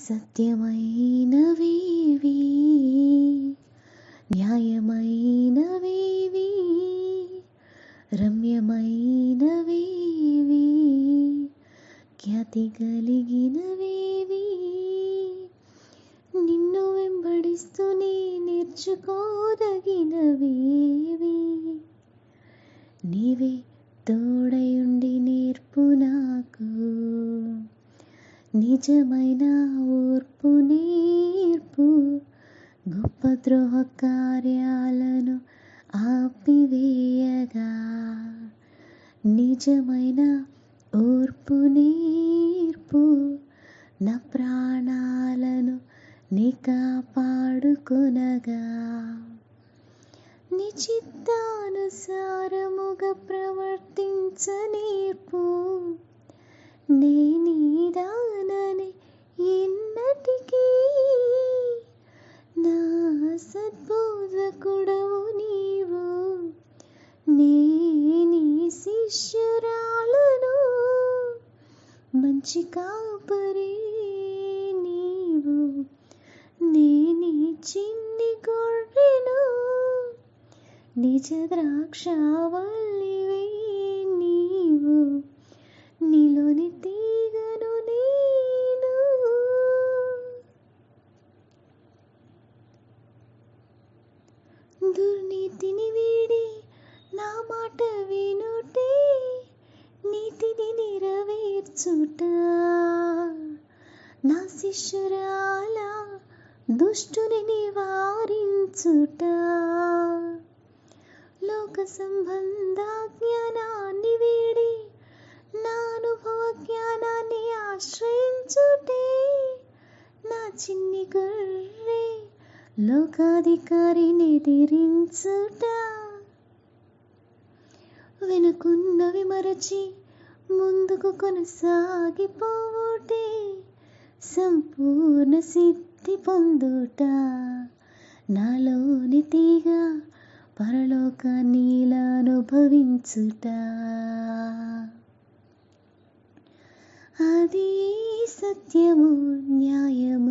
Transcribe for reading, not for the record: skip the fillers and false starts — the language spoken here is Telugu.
సత్యమైనవేవి న్యాయమైనవేవి రమ్యమైనవేవి ఖ్యాతి కలిగినవేవి నిన్ను వెంబడిస్తూనే నేర్చుకోదగినవేవి నీవే తోడయుండి నేర్పు నాకు నిజమైన ఓర్పు నేర్పు గొప్ప ద్రోహ కార్యాలను ఆపివేయగా నిజమైన ఓర్పు నేర్పు నా ప్రాణాలను నీ కాపాడుకొనగా నీ చిత్తానుసారముగా ప్రవర్తించ నేర్పు నేనీదానని ఎన్నటికీ నా సద్బోధకుడవు నీవు నేనీ శిష్యురాలను మంచి కాపరి నీవు నేనీ చిన్ని గొర్రెను నిజ ద్రాక్షావల్లివే నీవు నీలోని తీగను నేను దుర్నీతిని వీడి నా మాట వినుటే నీతిని నెరవేర్చుట నా శిష్యురాల దుష్టుని నివారించుట లోక సంబంధ జ్ఞానాన్ని వీడి నా అనుభవ జ్ఞానాన్ని ఆశ్రయించుటే నా చిన్ని గొర్రె లోకాధికారిని ఎదిరించుట వెనుకున్నవి మరచి ముందుకు కొనసాగిపోవుటే సంపూర్ణ సిద్ధి పొందుట నాలోని తీగ పరలోకాన్ని ఇలా అనుభవించుట అది సత్యము న్యాయము